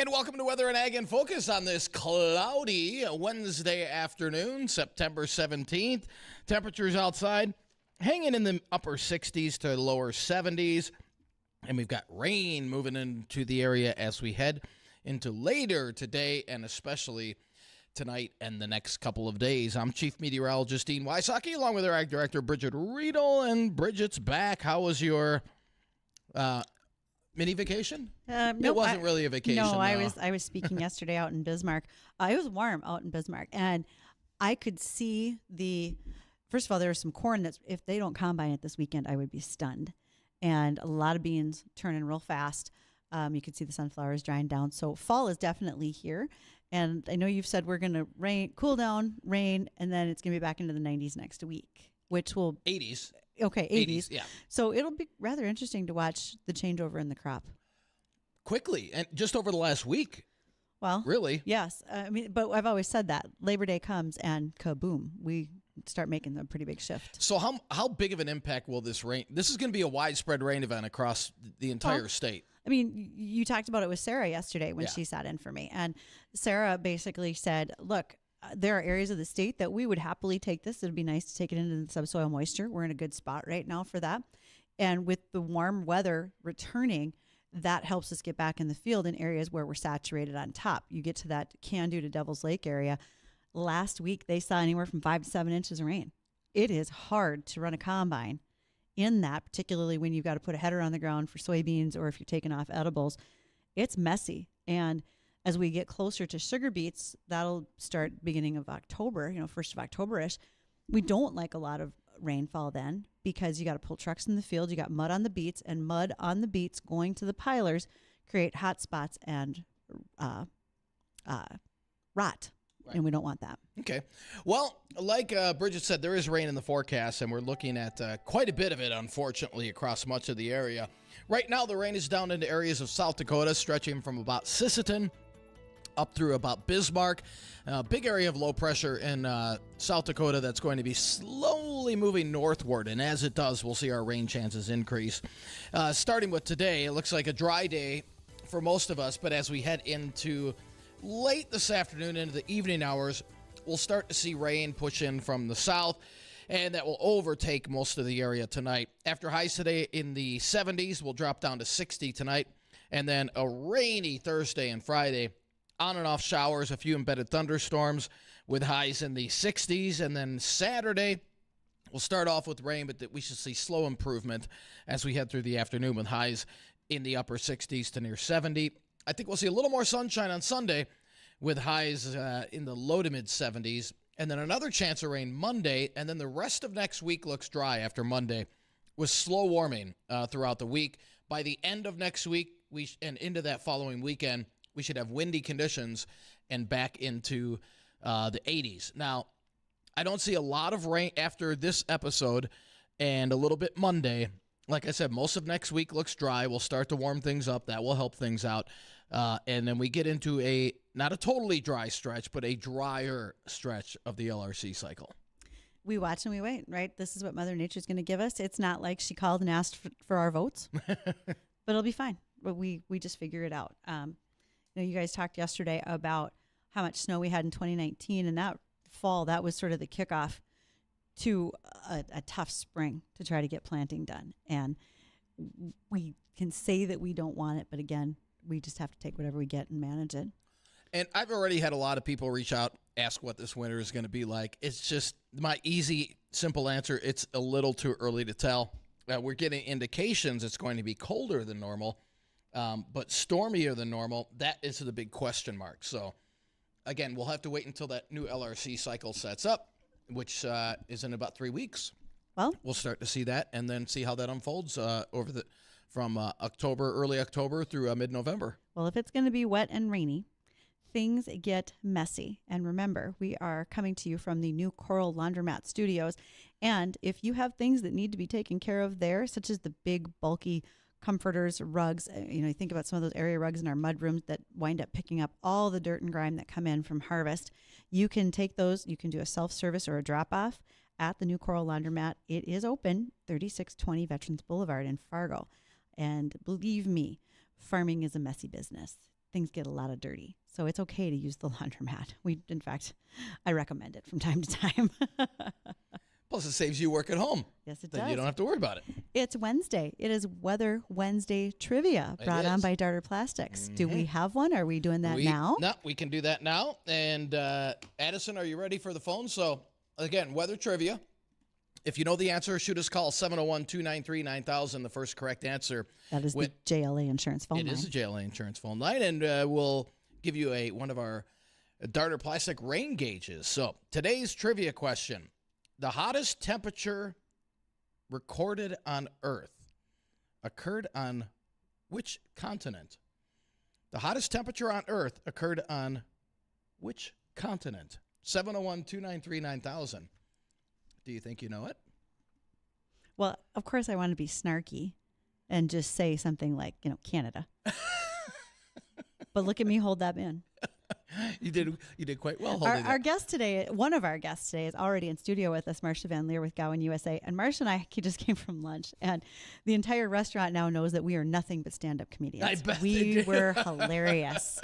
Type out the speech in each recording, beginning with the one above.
And welcome to Weather and Ag in Focus on this cloudy Wednesday afternoon, September 17th. Temperatures outside hanging in the upper 60s to lower 70s. And we've got rain moving into the area as we head into later today and especially tonight and the next couple of days. I'm Chief Meteorologist Wysocki along with our Ag Director Bridgette Readel. And Bridgette's back. How was your mini vacation? Nope, it wasn't really a vacation. No, I was speaking yesterday out in Bismarck. It was warm out in Bismarck, and I could see first of all, there was some corn that's, if they don't combine it this weekend, I would be stunned. And a lot of beans turning real fast. You could see the sunflowers drying down. So fall is definitely here. And I know you've said we're going to cool down, rain, and then it's going to be back into the 90s next week, which will 80s. Okay, 80s. Yeah. So it'll be rather interesting to watch the changeover in the crop. Quickly, and just over the last week. Well, really? Yes. But I've always said that. Labor Day comes and kaboom, we start making a pretty big shift. So how big of an impact will this rain? This is going to be a widespread rain event across the entire state. I mean, you talked about it with Sarah yesterday when she sat in for me. And Sarah basically said, look, there are areas of the state that we would happily take this. It'd be nice to take it into the subsoil moisture. We're in a good spot right now for that. And with the warm weather returning, that helps us get back in the field in areas where we're saturated on top. You get to that Can-Do to Devil's Lake area. Last week, they saw anywhere from 5 to 7 inches of rain. It is hard to run a combine in that, particularly when you've got to put a header on the ground for soybeans or if you're taking off edibles. It's messy. And as we get closer to sugar beets, that'll start beginning of October, 1st of October-ish. We don't like a lot of rainfall then because you got to pull trucks in the field. You got mud on the beets, and mud on the beets going to the pilers create hot spots and rot. Right. And we don't want that. Okay. Well, like Bridgette said, there is rain in the forecast, and we're looking at quite a bit of it, unfortunately, across much of the area. Right now, the rain is down into areas of South Dakota, stretching from about Sisseton up through about Bismarck. Big area of low pressure in South Dakota that's going to be slowly moving northward. And as it does, we'll see our rain chances increase. Starting with today, it looks like a dry day for most of us. But as we head into late this afternoon into the evening hours, we'll start to see rain push in from the south. And that will overtake most of the area tonight. After highs today in the 70s, we'll drop down to 60 tonight. And then a rainy Thursday and Friday. On and off showers, a few embedded thunderstorms with highs in the 60s. And then Saturday, we'll start off with rain, but we should see slow improvement as we head through the afternoon with highs in the upper 60s to near 70. I think we'll see a little more sunshine on Sunday with highs in the low to mid 70s. And then another chance of rain Monday. And then the rest of next week looks dry after Monday with slow warming throughout the week. By the end of next week and into that following weekend, we should have windy conditions and back into the 80s. Now, I don't see a lot of rain after this episode and a little bit Monday. Like I said, most of next week looks dry. We'll start to warm things up. That will help things out. And then we get into not a totally dry stretch, but a drier stretch of the LRC cycle. We watch and we wait, right? This is what Mother Nature's going to give us. It's not like she called and asked for our votes, but it'll be fine. But we just figure it out. You guys talked yesterday about how much snow we had in 2019, and that fall, that was sort of the kickoff to a tough spring to try to get planting done. And we can say that we don't want it, but again, we just have to take whatever we get and manage it. And I've already had a lot of people reach out, ask what this winter is going to be like. It's just my easy, simple answer. It's a little too early to tell. We're getting indications it's going to be colder than normal. But stormier than normal, that is the big question mark. So, again, we'll have to wait until that new LRC cycle sets up, which is in about 3 weeks. Well, we'll start to see that and then see how that unfolds from early October through mid-November. Well, if it's going to be wet and rainy, things get messy. And remember, we are coming to you from the new Coral Laundromat Studios. And if you have things that need to be taken care of there, such as the big, bulky comforters, rugs, you think about some of those area rugs in our mud rooms that wind up picking up all the dirt and grime that come in from harvest. You can take those, you can do a self-service or a drop-off at the new Coral Laundromat. It is open, 3620 Veterans Boulevard in Fargo. And believe me, farming is a messy business. things get a lot of dirty. So it's okay to use the laundromat. In fact, I recommend it from time to time. Plus, it saves you work at home. Yes, it Then does. you don't have to worry about it. It's Wednesday. It is Weather Wednesday trivia brought on by Darter Plastics. Do we have one? Are we doing that now? No, we can do that now. And Addison, are you ready for the phone? So, again, weather trivia. If you know the answer, shoot us call 701-293-9000. The first correct answer. That is the JLA insurance phone line. It is a JLA insurance phone line. And we'll give you one of our Darter Plastic rain gauges. So, today's trivia question. The hottest temperature recorded on Earth occurred on which continent? The hottest temperature on Earth occurred on which continent? 701-293-9000. Do you think you know it? Well, of course, I want to be snarky and just say something like, Canada. But look at me hold that in. You did quite well. Our guest today, one of our guests today, is already in studio with us, Marsha Van Leare with Gowan USA. And Marsha and I just came from lunch, and the entire restaurant now knows that we are nothing but stand-up comedians. I bet we were hilarious.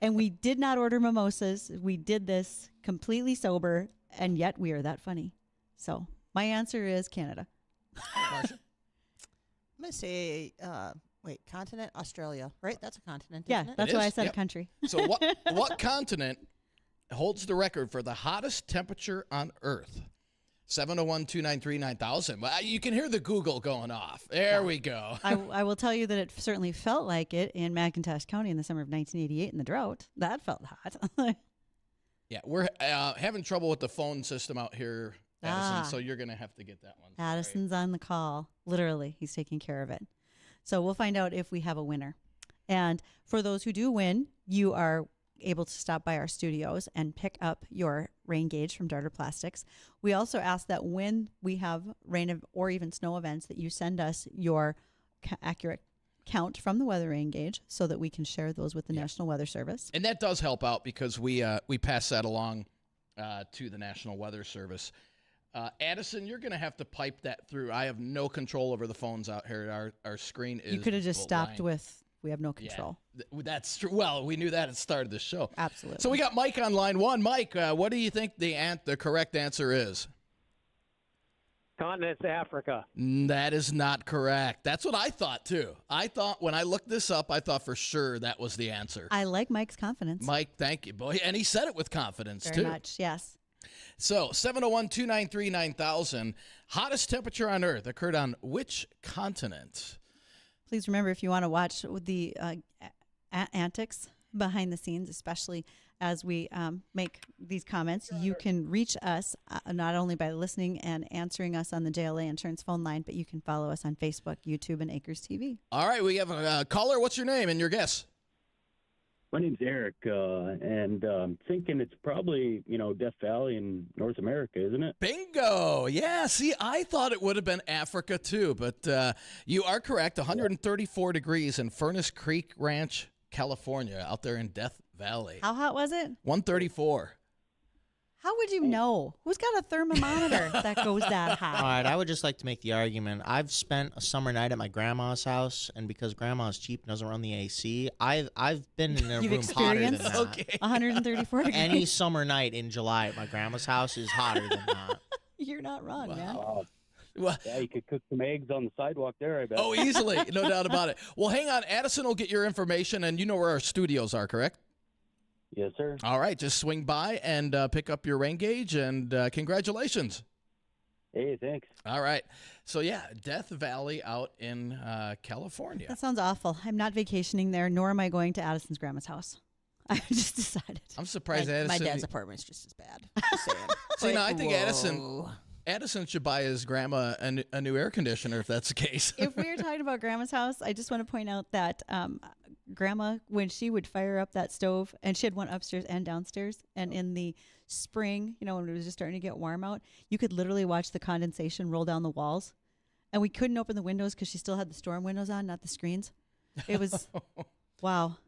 And we did not order mimosas. We did this completely sober, and yet we are that funny. So my answer is Canada. Marsha? I'm going to say, continent? Australia, right? That's a continent, Yeah, isn't it? that's It why I is, said yep. a country. So what continent holds the record for the hottest temperature on Earth? 701-293-9000. Well, you can hear the Google going off. There we go. I will tell you that it certainly felt like it in McIntosh County in the summer of 1988 in the drought. That felt hot. Yeah, we're having trouble with the phone system out here, Addison, so you're going to have to get that one. Sorry. Addison's on the call. Literally, he's taking care of it. So we'll find out if we have a winner. And for those who do win, you are able to stop by our studios and pick up your rain gauge from Darter Plastics. We also ask that when we have rain or even snow events that you send us your accurate count from the weather rain gauge so that we can share those with the National Weather Service. And that does help out because we pass that along to the National Weather Service. Addison, you're going to have to pipe that through. I have no control over the phones out here. Our screen is You could have just stopped blind. with, we have no control. Yeah, that's true. Well, we knew that at the start of the show. Absolutely. So we got Mike on line one. Mike, what do you think the correct answer is? Continent's Africa. That is not correct. That's what I thought, too. I thought when I looked this up, I thought for sure that was the answer. I like Mike's confidence. Mike, thank you, boy. And he said it with confidence, Very too. much, yes. So, 701-293-9000. Hottest temperature on Earth occurred on which continent? Please remember, if you want to watch the antics behind the scenes, especially as we make these comments, you can reach us not only by listening and answering us on the JLA Insurance phone line, but you can follow us on Facebook, YouTube, and Acres TV. All right, we have a caller. What's your name and your guess? My name's Eric, and I'm thinking it's probably, Death Valley in North America, isn't it? Bingo. Yeah, see, I thought it would have been Africa too, but you are correct. 134 degrees in Furnace Creek Ranch, California, out there in Death Valley. How hot was it? 134. How would you know? Who's got a thermometer that goes that high? All right, I would just like to make the argument. I've spent a summer night at my grandma's house, and because grandma's cheap and doesn't run the AC, I've been in a You've room hotter than experienced that. Okay. 134 degrees. Any summer night in July at my grandma's house is hotter than that. You're not wrong, man. Well, Yeah, you could cook some eggs on the sidewalk there, I bet. oh, easily. No doubt about it. Well, hang on. Addison will get your information, and you know where our studios are, correct? Yes, sir. All right. Just swing by and pick up your rain gauge, and congratulations. Hey, thanks. All right. So, yeah, Death Valley out in California. That sounds awful. I'm not vacationing there, nor am I going to Addison's grandma's house. I just decided. I'm surprised My Addison. dad's apartment's just as bad. Just saying. See, no, I think Whoa. Addison should buy his grandma a new air conditioner if that's the case. If we were talking about grandma's house, I just want to point out that grandma, when she would fire up that stove, and she had one upstairs and downstairs, and in the spring, when it was just starting to get warm out, you could literally watch the condensation roll down the walls. And we couldn't open the windows because she still had the storm windows on, not the screens. It was, wow.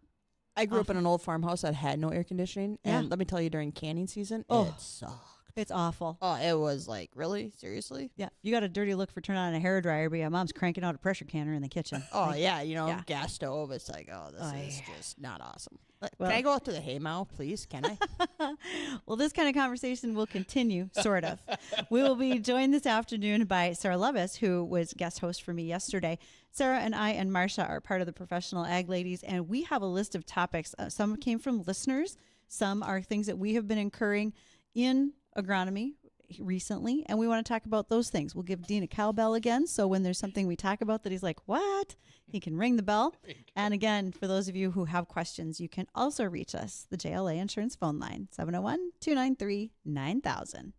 I grew up in an old farmhouse that had no air conditioning, and let me tell you, during canning season, it sucked. It's awful. Oh, it was like, really? Seriously? Yeah, you got a dirty look for turning on a hairdryer, but yeah, mom's cranking out a pressure canner in the kitchen. Oh, yeah, yeah. gas stove. It's like, oh, this is yeah. just not awesome. Well- Can I go out to the haymow, please? Can I? Well, this kind of conversation will continue, sort of. We will be joined this afternoon by Sarah Lovas, who was guest host for me yesterday. Sarah and I and Marsha are part of the Professional Ag Ladies, and we have a list of topics. Some came from listeners. Some are things that we have been incurring in agronomy recently, and we want to talk about those things. We'll give Dean a cowbell again, so when there's something we talk about that he's like, what? He can ring the bell. And again, for those of you who have questions, you can also reach us, the JLA Insurance phone line, 701-293-9000.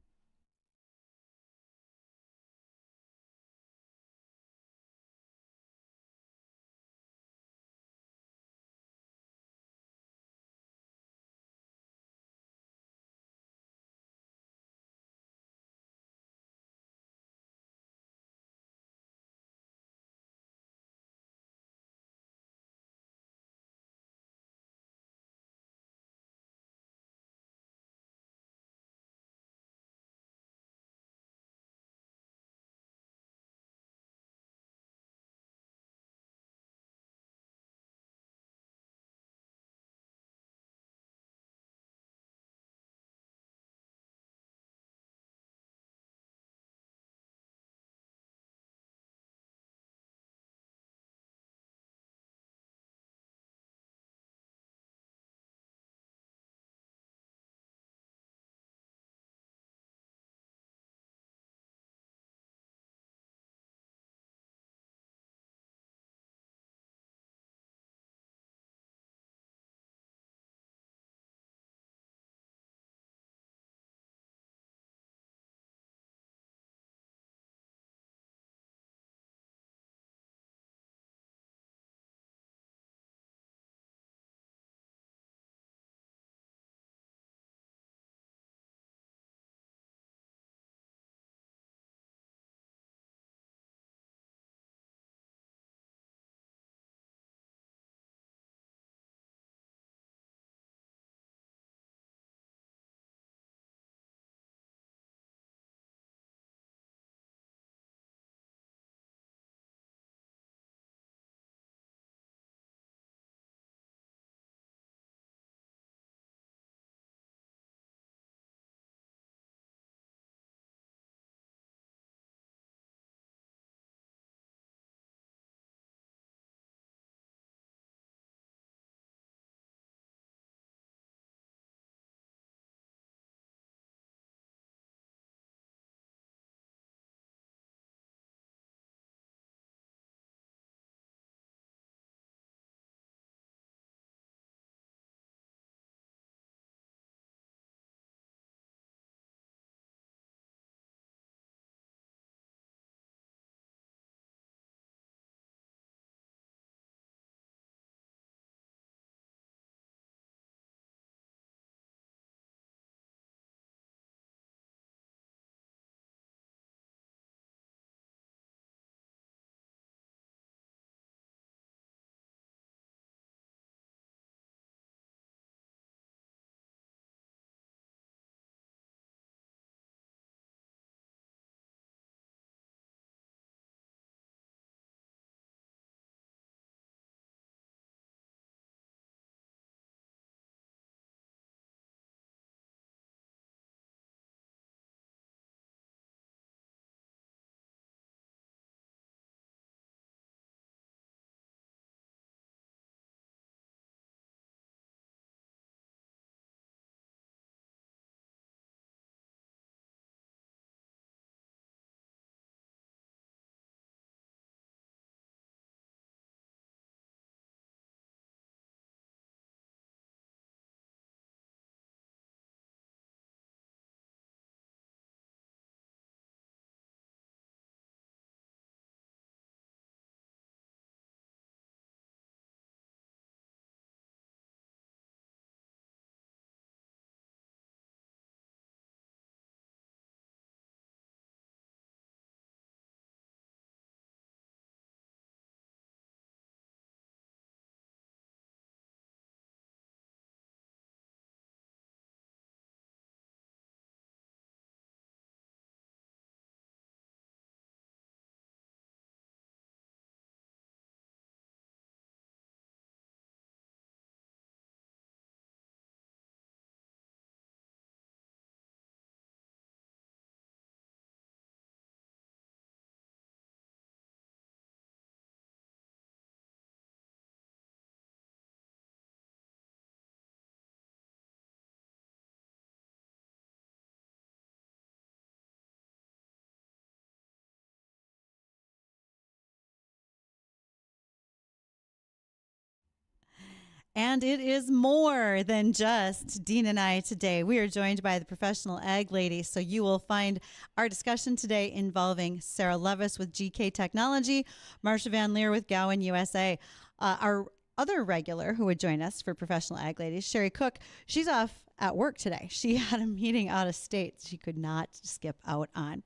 And it is more than just Dean and I today. We are joined by the professional ag lady. So you will find our discussion today involving Sarah Lovas with GK Technology, Marsha Van Leare with Gowan USA. Our other regular who would join us for professional ag ladies, Sherry Cook, she's off at work today. She had a meeting out of state she could not skip out on.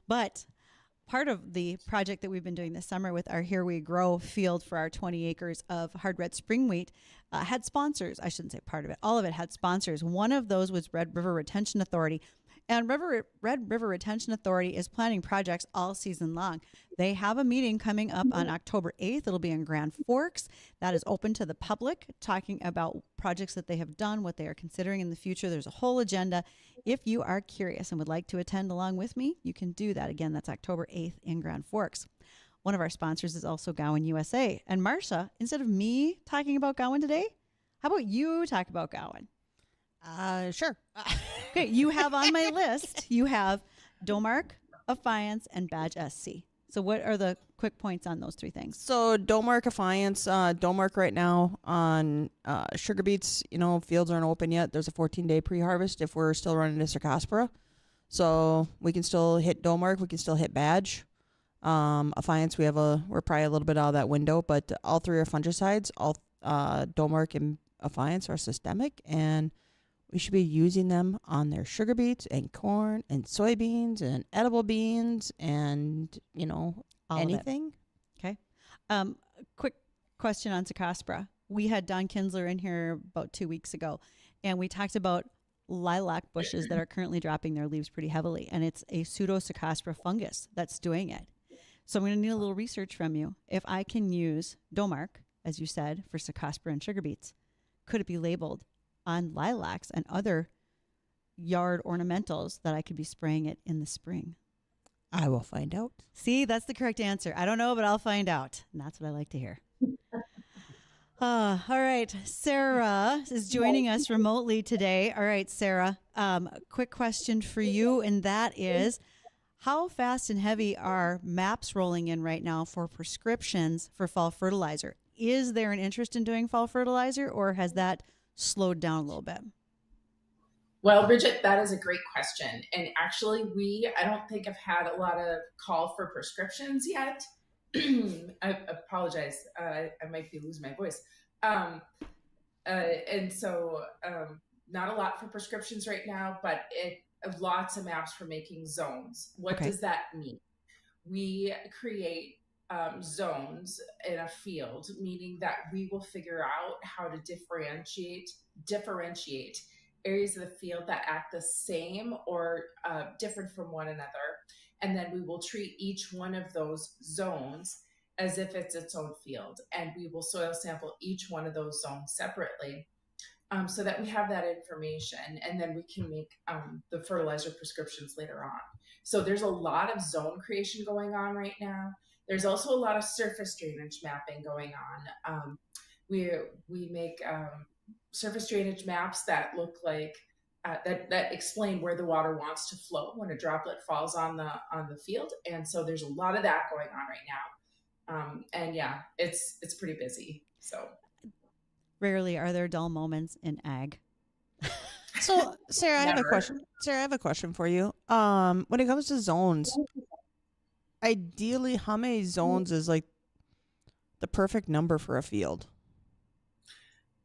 But part of the project that we've been doing this summer with our Here We Grow field for our 20 acres of hard red spring wheat had sponsors. I shouldn't say part of it. All of it had sponsors. One of those was Red River Retention Authority. And Red River Retention Authority is planning projects all season long. They have a meeting coming up on October 8th. It'll be in Grand Forks. That is open to the public, talking about projects that they have done, what they are considering in the future. There's a whole agenda. If you are curious and would like to attend along with me, you can do that. Again, that's October 8th in Grand Forks. One of our sponsors is also Gowan USA. And Marsha, instead of me talking about Gowan today, how about you talk about Gowan? Sure. Okay, you have on my list, you have Domark, Affiance, and Badge SC. So what are the quick points on those three things? So Domark Affiance, Domark right now on sugar beets, fields aren't open yet. There's a 14-day pre-harvest if we're still running to Cercospora. So we can still hit Domark, we can still hit Badge. Affiance, we're probably a little bit out of that window, but all three are fungicides. All Domark and Affiance are systemic, and we should be using them on their sugar beets and corn and soybeans and edible beans and, All anything. Okay. Quick question on Cercospora. We had Don Kinsler in here about 2 weeks ago, and we talked about lilac bushes that are currently dropping their leaves pretty heavily, and it's a pseudo-Cercospora fungus that's doing it. So I'm going to need a little research from you. If I can use Domark, as you said, for Cercospora and sugar beets, could it be labeled on lilacs and other yard ornamentals that I could be spraying it in the spring? I will find out. See, that's the correct answer. I don't know, but I'll find out. And that's what I like to hear. All right. Sarah is joining us remotely today. All right, Sarah, quick question for you, and that is, how fast and heavy are maps rolling in right now for prescriptions for fall fertilizer? Is there an interest in doing fall fertilizer, or has that slowed down a little bit? Well, Bridgette, that is a great question. And actually, I don't think I've had a lot of call for prescriptions yet. I apologize. I might be losing my voice. And so not a lot for prescriptions right now, but lots of maps for making zones. What does that mean? We create zones in a field, meaning that we will figure out how to differentiate areas of the field that act the same or different from one another. And then we will treat each one of those zones as if it's its own field. And we will soil sample each one of those zones separately so that we have that information. And then we can make the fertilizer prescriptions later on. So there's a lot of zone creation going on right now. There's also a lot of surface drainage mapping going on. We make surface drainage maps that look like that explain where the water wants to flow when a droplet falls on the field, and so there's a lot of that going on right now. And yeah, it's pretty busy. So Rarely are there dull moments in ag. So, Sarah, I have a question. Sarah, I have a question for you. When it comes to zones, ideally, how many zones is like the perfect number for a field?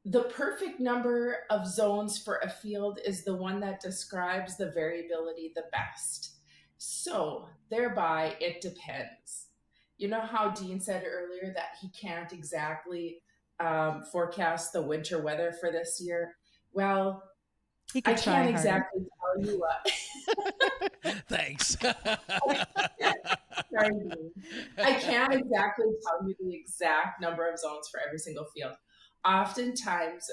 The perfect number of zones for a field is the one that describes the variability the best. So thereby, it depends. You know how Dean said earlier that he can't exactly forecast the winter weather for this year? Well, I can't exactly tell you what. Thanks. Sorry, Dean. I can't exactly tell you the exact number of zones for every single field. Oftentimes,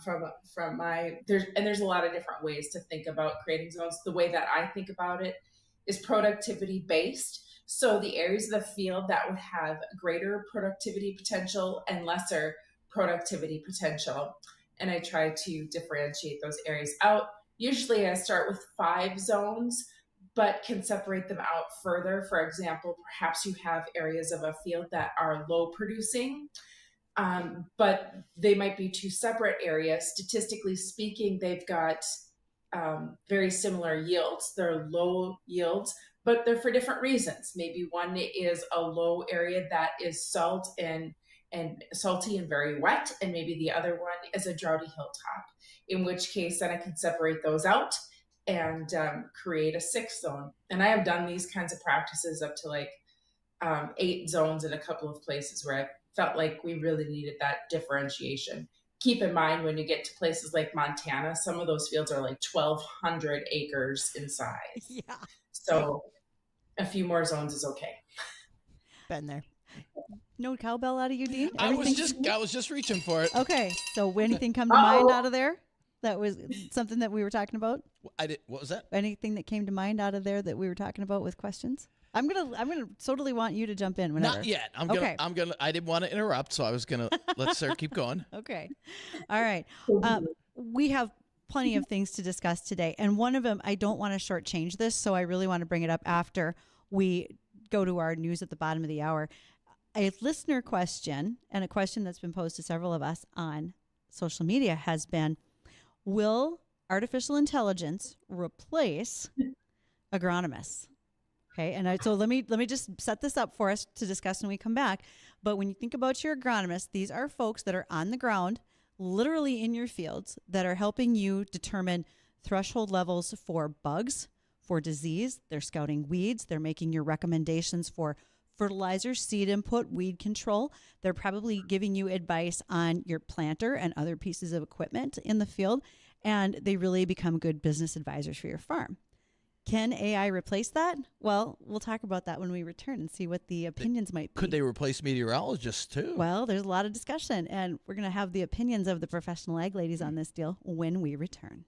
from my there's a lot of different ways to think about creating zones. The way that I think about it is productivity based. So the areas of the field that would have greater productivity potential and lesser productivity potential, and I try to differentiate those areas out. Usually, I start with 5 zones, but can separate them out further. For example, perhaps you have areas of a field that are low producing. but they might be two separate areas. Statistically speaking, they've got very similar yields. They're low yields, but they're for different reasons. Maybe one is a low area that is salty and very wet, and maybe the other one is a droughty hilltop, in which case then I can separate those out and create a 6 zone. And I have done these kinds of practices up to like 8 zones in a couple of places where I felt like we really needed that differentiation. Keep in mind, when you get to places like Montana, some of those fields are like 1,200 acres in size. Yeah. So a few more zones is okay. Been there. No cowbell out of you, Dean? I was just reaching for it. Okay. So anything come to mind out of there? That was something that we were talking about? What was that? Anything that came to mind out of there that we were talking about with questions? I'm gonna totally want you to jump in whenever. Not yet. Okay. I didn't want to interrupt, so I was gonna let Sarah keep going. Okay. All right. We have plenty of things to discuss today, and one of them, I don't want to shortchange this, so I really want to bring it up after we go to our news at the bottom of the hour. A listener question, and a question that's been posed to several of us on social media, has been: will artificial intelligence replace agronomists? Okay, and so let me just set this up for us to discuss when we come back. But when you think about your agronomists, these are folks that are on the ground, literally in your fields, that are helping you determine threshold levels for bugs, for disease. They're scouting weeds. They're making your recommendations for fertilizer, seed input, weed control. They're probably giving you advice on your planter and other pieces of equipment in the field. And they really become good business advisors for your farm. Can AI replace that? Well, we'll talk about that when we return and see what the opinions might be. Could they replace meteorologists too? Well, there's a lot of discussion, and we're going to have the opinions of the professional ag ladies on this deal when we return.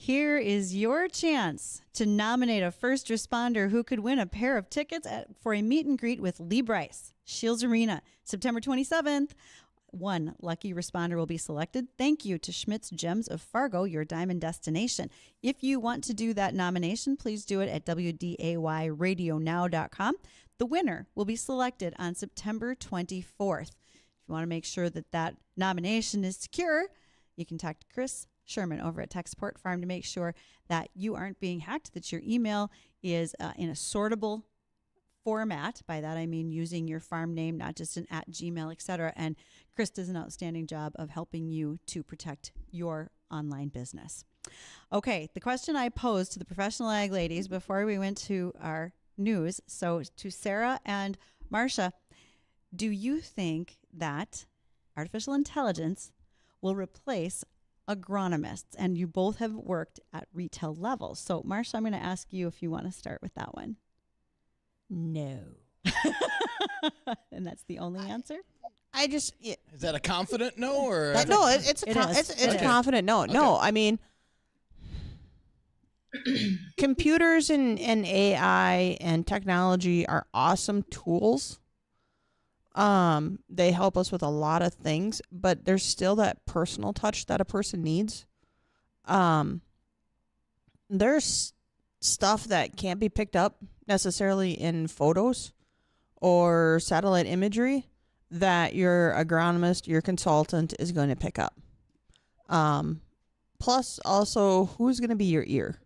Here is your chance to nominate a first responder who could win a pair of tickets for a meet and greet with Lee Bryce, Shields Arena, September 27th. One lucky responder will be selected. Thank you to Schmidt's Gems of Fargo, your diamond destination. If you want to do that nomination, please do it at WDAYradionow.com. The winner will be selected on September 24th. If you want to make sure that that nomination is secure, you can talk to Chris Sherman over at Techsport Farm to make sure that you aren't being hacked, that your email is in a sortable format. By that, I mean using your farm name, not just an @Gmail, etc. And Chris does an outstanding job of helping you to protect your online business. Okay, the question I posed to the professional ag ladies before we went to our news, so to Sarah and Marsha, do you think that artificial intelligence will replace agronomists? And you both have worked at retail levels. So, Marsha, I'm going to ask you if you want to start with that one. No. And that's the only answer? Is that a confident no, or no? It's a confident no. Okay. No, I mean, computers and AI and technology are awesome tools. They help us with a lot of things, but there's still that personal touch that a person needs. There's stuff that can't be picked up necessarily in photos or satellite imagery that your agronomist, your consultant is going to pick up. Plus, also, who's going to be your ear?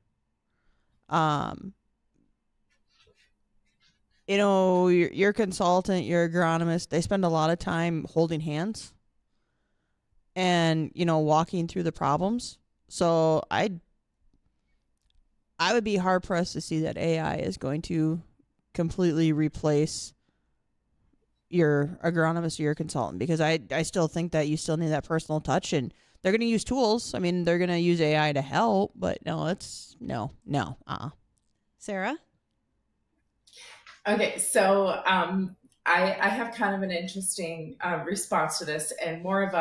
Your consultant, your agronomist, they spend a lot of time holding hands and, walking through the problems. So I would be hard pressed to see that AI is going to completely replace your agronomist or your consultant, because I still think that you still need that personal touch, and they're going to use tools. I mean, they're going to use AI to help, but no. Sarah? Okay, so I have kind of an interesting response to this, and more of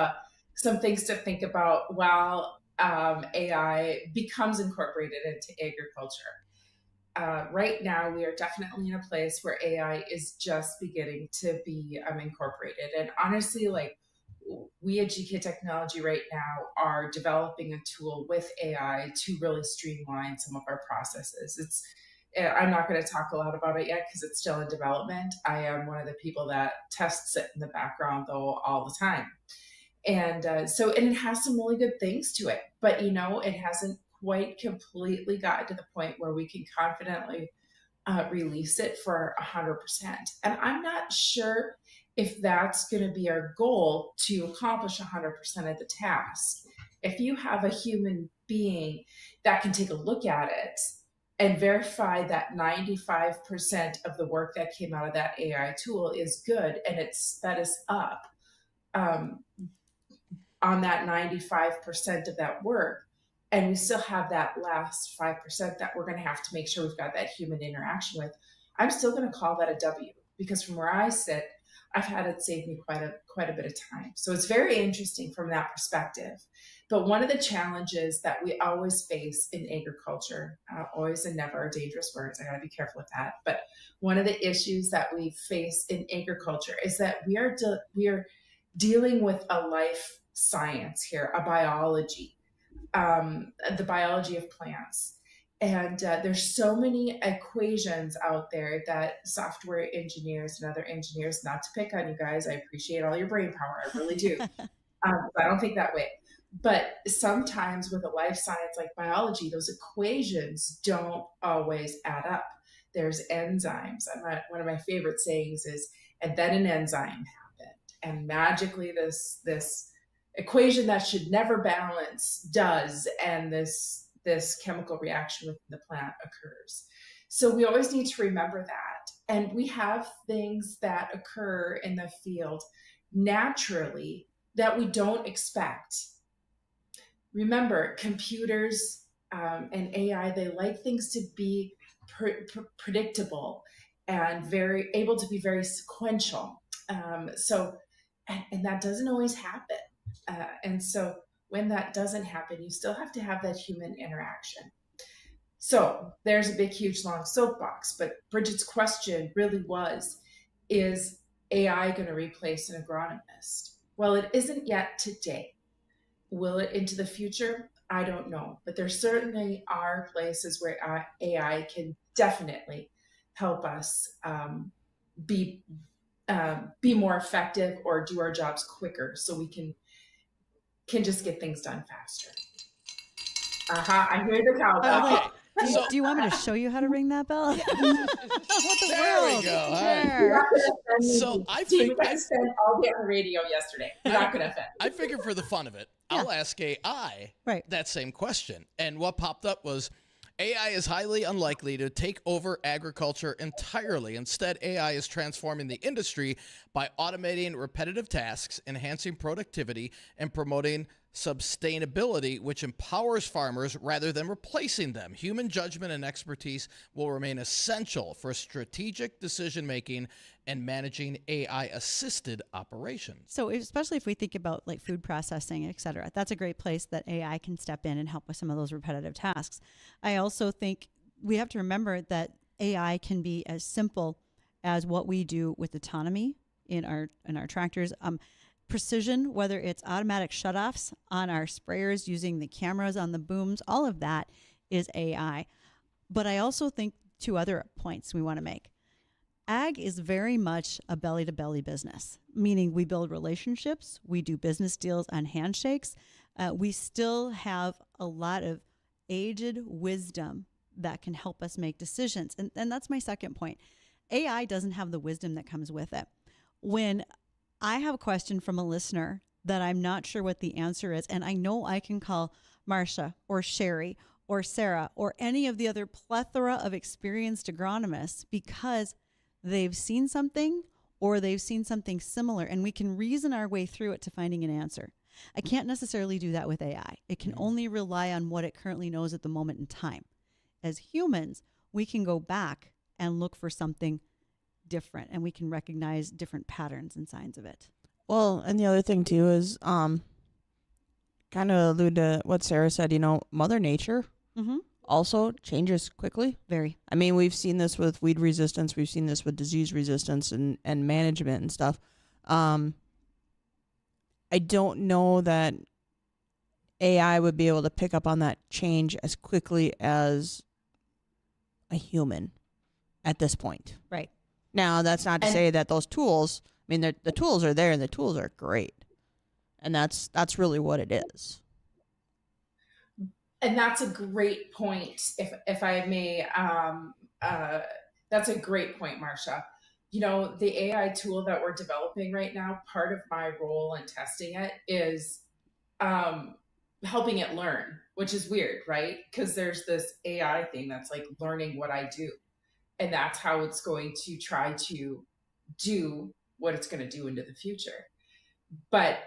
some things to think about while AI becomes incorporated into agriculture. Right now, we are definitely in a place where AI is just beginning to be incorporated. And honestly, we at GK Technology right now are developing a tool with AI to really streamline some of our processes. I'm not going to talk a lot about it yet because it's still in development. I am one of the people that tests it in the background, though, all the time. And and it has some really good things to it, but it hasn't quite completely gotten to the point where we can confidently release it for 100%. And I'm not sure if that's going to be our goal to accomplish 100% of the task. If you have a human being that can take a look at it and verify that 95% of the work that came out of that AI tool is good, and that is up on that 95% of that work, and we still have that last 5% that we're going to have to make sure we've got that human interaction with, I'm still going to call that a W, because from where I sit, I've had it save me quite a bit of time. So it's very interesting from that perspective. But one of the challenges that we always face in agriculture, always and never are dangerous words, I got to be careful with that. But one of the issues that we face in agriculture is that we are dealing with a life science here, a biology, the biology of plants. And there's so many equations out there that software engineers and other engineers, not to pick on you guys, I appreciate all your brain power, I really do. I don't think that way. But sometimes with a life science like biology, those equations don't always add up. There's enzymes. One of my favorite sayings is, and then an enzyme happened. And magically this equation that should never balance does, and this chemical reaction within the plant occurs. So we always need to remember that. And we have things that occur in the field naturally that we don't expect. Remember, computers and AI, they like things to be predictable and very able to be very sequential. And that doesn't always happen. And so when that doesn't happen, you still have to have that human interaction. So there's a big, huge, long soapbox. But Bridgette's question really was, is AI going to replace an agronomist? Well, it isn't yet today. Will it into the future? I don't know. But there certainly are places where AI can definitely help us be more effective or do our jobs quicker, so we can just get things done faster. I hear the cowbell. Do you want me to show you how to ring that bell? What the There world? we go. All There. right. So I think I spent all day on the radio yesterday. You're not going to offend. I figured for the fun of it, I'll ask AI that same question. And what popped up was, AI is highly unlikely to take over agriculture entirely. Instead, AI is transforming the industry by automating repetitive tasks, enhancing productivity, and promoting sustainability, which empowers farmers rather than replacing them. Human judgment and expertise will remain essential for strategic decision-making and managing AI-assisted operations. So especially if we think about like food processing, et cetera, that's a great place that AI can step in and help with some of those repetitive tasks. I also think we have to remember that AI can be as simple as what we do with autonomy in our tractors. Precision, whether it's automatic shutoffs on our sprayers using the cameras on the booms, all of that is AI. But I also think two other points we want to make. Ag is very much a belly-to-belly business, meaning we build relationships, we do business deals on handshakes. We still have a lot of aged wisdom that can help us make decisions. And that's my second point. AI doesn't have the wisdom that comes with it. When I have a question from a listener that I'm not sure what the answer is, and I know I can call Marsha or Sherry or Sarah or any of the other plethora of experienced agronomists because they've seen something or they've seen something similar, and we can reason our way through it to finding an answer. I can't necessarily do that with AI. It can only rely on what it currently knows at the moment in time. As humans, we can go back and look for something different, and we can recognize different patterns and signs of it. Well, and the other thing too is kind of allude to what Sarah said, Mother Nature also changes quickly. Very. I mean, we've seen this with weed resistance, we've seen this with disease resistance and management and stuff. I don't know that AI would be able to pick up on that change as quickly as a human at this point. Right. Now, that's not to say that those tools, the tools are there and the tools are great. And that's really what it is. And that's a great point, if I may. That's a great point, Marsha. The AI tool that we're developing right now, part of my role in testing it is helping it learn, which is weird, right? Because there's this AI thing that's like learning what I do. And that's how it's going to try to do what it's going to do into the future. But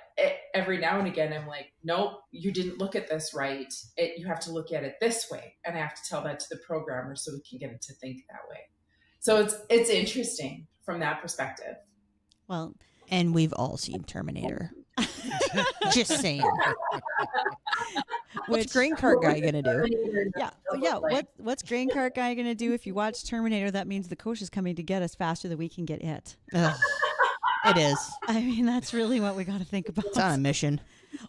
every now and again, I'm like, nope, you didn't look at this right. You have to look at it this way. And I have to tell that to the programmer so we can get it to think that way. So it's interesting from that perspective. Well, and we've all seen Terminator. Just saying. What's Grain Cart Guy gonna do? Yeah. What's Grain Cart Guy gonna do? If you watch Terminator, that means the coach is coming to get us faster than we can get it. It is. I mean, that's really what we got to think about. It's on a mission.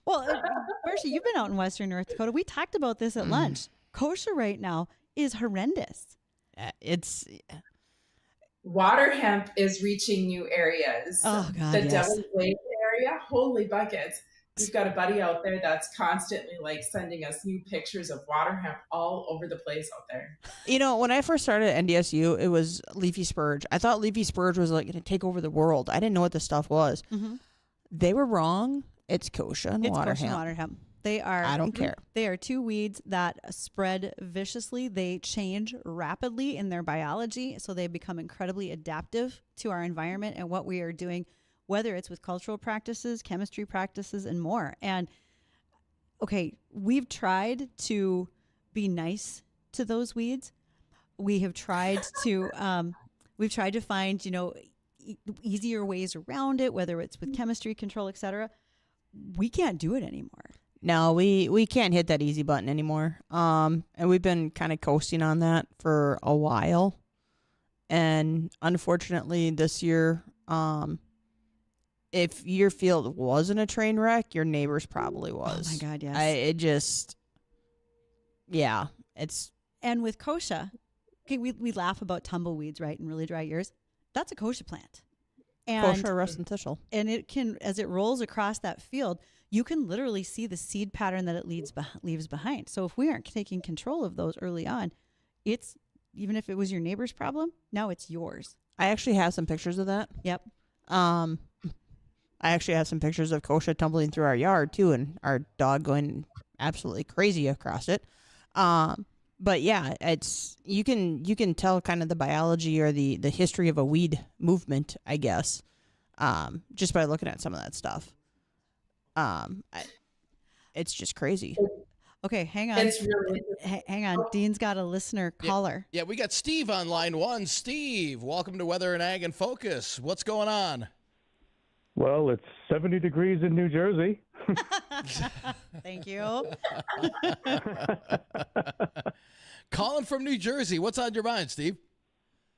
Well, Marsha, you've been out in Western North Dakota. We talked about this at lunch. Kosher right now is horrendous. It's water hemp is reaching new areas. Oh God, the yes. Devil's Lake area, holy buckets. We've got a buddy out there that's constantly like sending us new pictures of water hemp all over the place out there. When I first started at NDSU, it was leafy spurge. I thought leafy spurge was like going to take over the world. I didn't know what this stuff was. Mm-hmm. They were wrong. It's kochia and water hemp. They are. I don't care. They are two weeds that spread viciously. They change rapidly in their biology, so they become incredibly adaptive to our environment and what we are doing, whether it's with cultural practices, chemistry practices, and more. And okay, we've tried to be nice to those weeds. We have tried to find, easier ways around it, whether it's with chemistry control, et cetera. We can't do it anymore. No, we can't hit that easy button anymore. And we've been kind of coasting on that for a while. And unfortunately, this year, if your field wasn't a train wreck, your neighbor's probably was. Oh my God, yes. It's. And with kochia, okay, we laugh about tumbleweeds, right, in really dry years. That's a kochia plant. And Kochia ruscential. And it can, as it rolls across that field, you can literally see the seed pattern that it leaves behind. So if we aren't taking control of those early on, it's, even if it was your neighbor's problem, now it's yours. I actually have some pictures of that. Yep. I actually have some pictures of kochia tumbling through our yard too, and our dog going absolutely crazy across it. But yeah, it's you can tell kind of the biology or the history of a weed movement, I guess, just by looking at some of that stuff. It's just crazy. Okay, hang on. It's really Hang on. Dean's got a listener caller. Yeah, we got Steve on line 1. Steve, welcome to Weather and Ag in Focus. What's going on? Well, it's 70 degrees in New Jersey. Thank you. Calling from New Jersey. What's on your mind, Steve?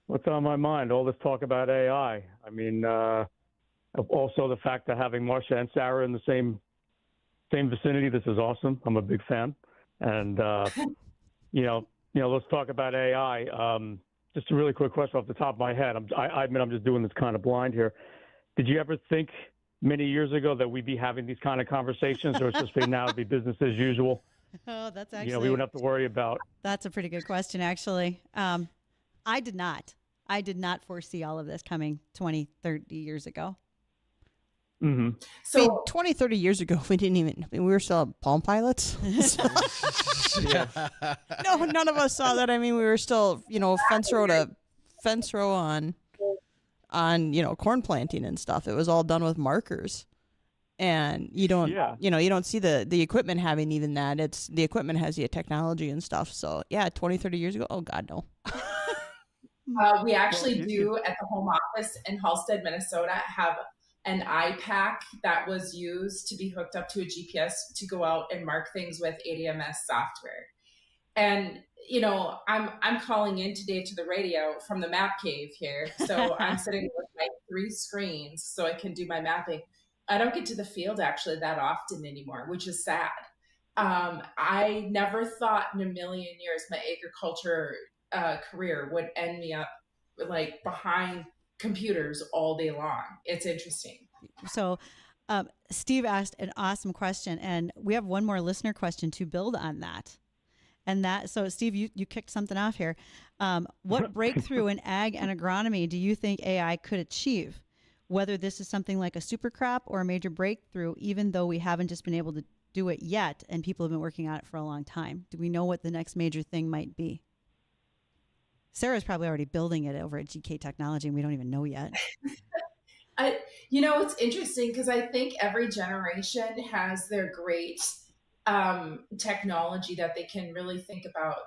What's on my mind? All this talk about AI. I mean, also the fact that having Marsha and Sarah in the same vicinity. This is awesome. I'm a big fan. And, let's talk about AI. Just a really quick question off the top of my head. I admit I'm just doing this kind of blind here. Did you ever think many years ago that we'd be having these kind of conversations, or it's just now it'd be business as usual? Oh, that's actually, we wouldn't have to worry about. That's a pretty good question, actually. I did not foresee all of this coming 20, 30 years ago. Mm-hmm. so 20, 30 years ago, we were still Palm Pilots. Yeah. No, none of us saw that. I mean, we were still, fence row on corn planting and stuff. It was all done with markers. And you don't see the equipment having even that. It's the equipment has the technology and stuff. So yeah, 20, 30 years ago. Oh God, no. we actually do at the home office in Halstead, Minnesota, have an iPack that was used to be hooked up to a GPS to go out and mark things with ADMS software. And I'm calling in today to the radio from the map cave here. So I'm sitting with my 3 screens so I can do my mapping. I don't get to the field actually that often anymore, which is sad. I never thought in a million years my agriculture career would end me up like behind computers all day long. It's interesting. So Steve asked an awesome question, and we have one more listener question to build on that. And so Steve, you kicked something off here. What breakthrough in ag and agronomy do you think AI could achieve? Whether this is something like a super crop or a major breakthrough, even though we haven't just been able to do it yet and people have been working on it for a long time. Do we know what the next major thing might be? Sarah's probably already building it over at GK Technology and we don't even know yet. It's interesting because I think every generation has their great technology that they can really think about.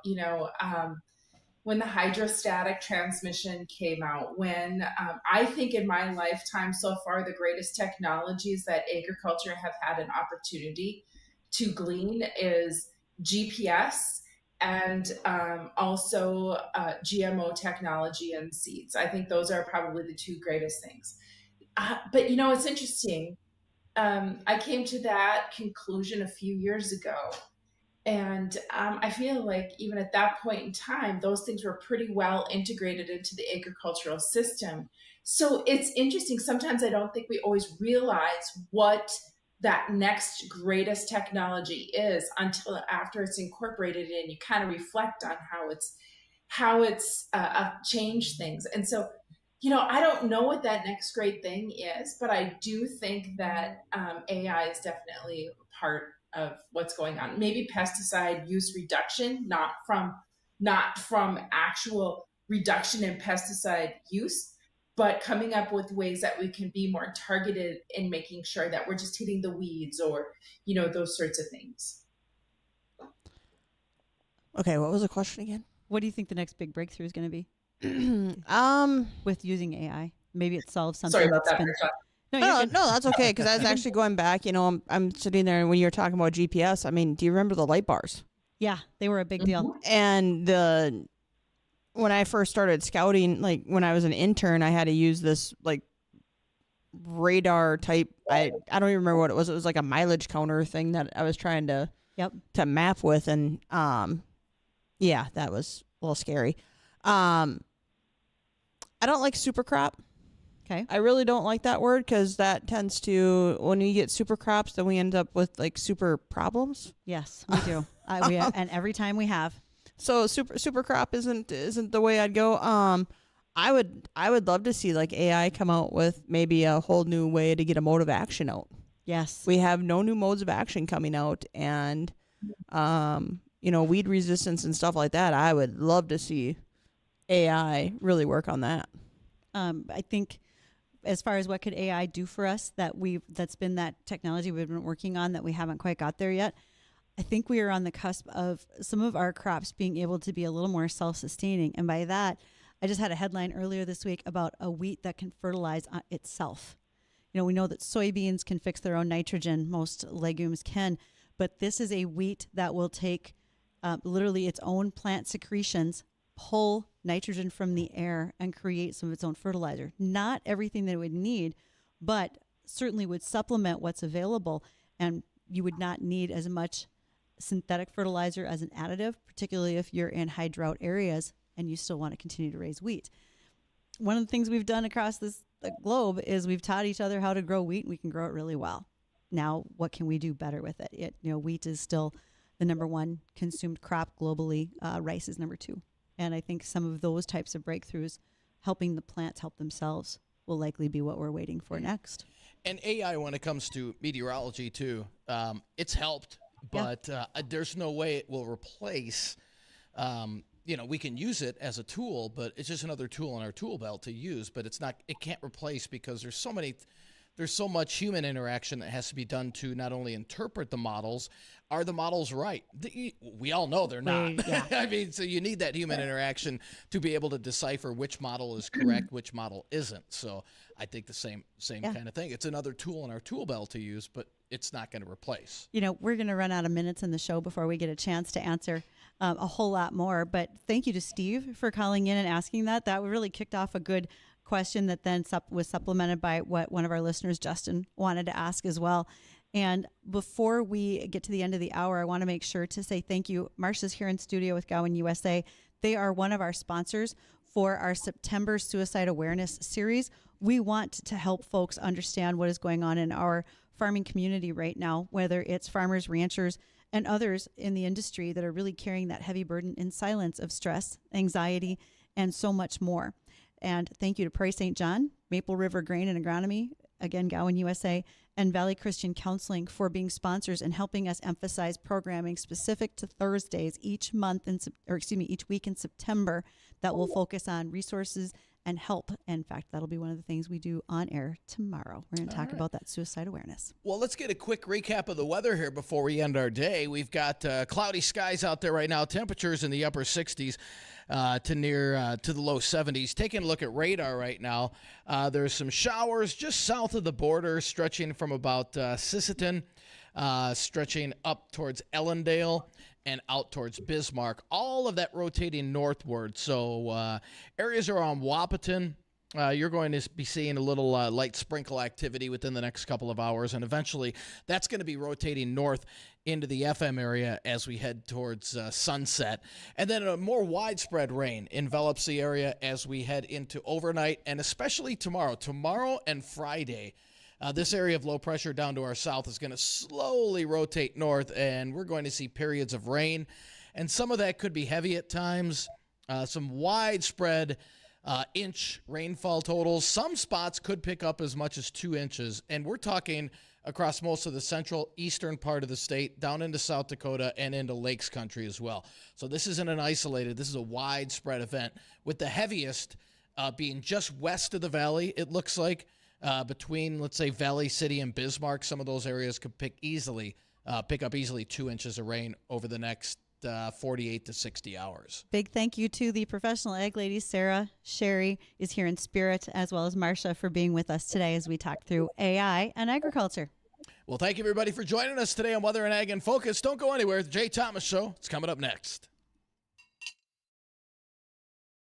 When the hydrostatic transmission came out, when I think in my lifetime so far, the greatest technologies that agriculture have had an opportunity to glean is GPS and also GMO technology and seeds. I think those are probably the 2 greatest things. But it's interesting. I came to that conclusion a few years ago. And I feel like even at that point in time, those things were pretty well integrated into the agricultural system. So it's interesting. Sometimes I don't think we always realize what that next greatest technology is until after it's incorporated in. You kind of reflect on how it's changed things. And so, I don't know what that next great thing is, but I do think that AI is definitely part of what's going on. Maybe pesticide use reduction, not from actual reduction in pesticide use, but coming up with ways that we can be more targeted in making sure that we're just hitting the weeds or, those sorts of things. Okay, what was the question again? What do you think the next big breakthrough is going to be? With using AI? Maybe it solves something. Sorry about that. No, No, you're good. no, that's okay. Because I was actually going back. I'm sitting there, and when you were talking about GPS, I mean, do you remember the light bars? Yeah, they were a big deal. And when I first started scouting, like when I was an intern, I had to use this like radar type. I don't even remember what it was. It was like a mileage counter thing that I was trying to map with, and yeah, that was a little scary. I don't like super crop. Okay. I really don't like that word because that tends to, when we get super crops, then we end up with like super problems. Yes, we do. And every time we have. So super crop isn't the way I'd go. I would love to see like AI come out with maybe a whole new way to get a mode of action out. Yes. We have no new modes of action coming out, and weed resistance and stuff like that. I would love to see AI really work on that. I think as far as what could AI do for us, that's been that technology we've been working on that we haven't quite got there yet. I think we are on the cusp of some of our crops being able to be a little more self-sustaining. And by that, I just had a headline earlier this week about a wheat that can fertilize itself. We know that soybeans can fix their own nitrogen. Most legumes can. But this is a wheat that will take literally its own plant secretions, pull nitrogen from the air, and create some of its own fertilizer. Not everything that it would need, but certainly would supplement what's available. And you would not need as much synthetic fertilizer as an additive, particularly if you're in high drought areas and you still want to continue to raise wheat. One of the things we've done across the globe is we've taught each other how to grow wheat, and we can grow it really well. Now, what can we do better with it? Wheat is still the number one consumed crop globally. Rice is number two. And I think some of those types of breakthroughs, helping the plants help themselves, will likely be what we're waiting for next. And AI, when it comes to meteorology too, it's helped, but there's no way it will replace. We can use it as a tool, but it's just another tool in our tool belt to use. But it can't replace, because there's so much human interaction that has to be done to not only interpret the models. Are the models right? We all know they're not. Yeah. I mean, so you need that human interaction to be able to decipher which model is correct, which model isn't. So I think the same kind of thing. It's another tool in our tool belt to use, but it's not going to replace. We're going to run out of minutes in the show before we get a chance to answer a whole lot more. But thank you to Steve for calling in and asking that. That really kicked off a good question that then was supplemented by what one of our listeners, Justin, wanted to ask as well. And before we get to the end of the hour, I want to make sure to say thank you. Marsha's here in studio with Gowan USA. They are one of our sponsors for our September Suicide Awareness Series. We want to help folks understand what is going on in our farming community right now, whether it's farmers, ranchers, and others in the industry that are really carrying that heavy burden in silence of stress, anxiety, and so much more. And thank you to Prairie St. John, Maple River Grain and Agronomy, again, Gowan USA, and Valley Christian Counseling for being sponsors and helping us emphasize programming specific to Thursdays each week in September that will focus on resources and help. In fact, that'll be one of the things we do on air tomorrow. We're going to talk about that suicide awareness. Well, let's get a quick recap of the weather here before we end our day. We've got cloudy skies out there right now. Temperatures in the upper 60s to the low 70s. Taking a look at radar right now, there's some showers just south of the border, stretching from about Sisseton, stretching up towards Ellendale and out towards Bismarck. All of that rotating northward. So areas around Wahpeton, you're going to be seeing a little light sprinkle activity within the next couple of hours, and eventually that's going to be rotating north into the FM area as we head towards sunset. And then a more widespread rain envelops the area as we head into overnight, and especially tomorrow and Friday. This area of low pressure down to our south is going to slowly rotate north, and we're going to see periods of rain. And some of that could be heavy at times, some widespread inch rainfall totals. Some spots could pick up as much as 2 inches, and we're talking across most of the central eastern part of the state, down into South Dakota and into Lakes Country as well. So this isn't this is a widespread event, with the heaviest being just west of the valley, it looks like. Between, let's say, Valley City and Bismarck, some of those areas could pick up easily 2 inches of rain over the next 48 to 60 hours. Big thank you to the professional egg ladies. Sarah, Sherry is here in spirit, as well as Marsha for being with us today as we talk through AI and agriculture. Well, thank you, everybody, for joining us today on Weather and Ag in Focus. Don't go anywhere. The Jay Thomas Show is coming up next.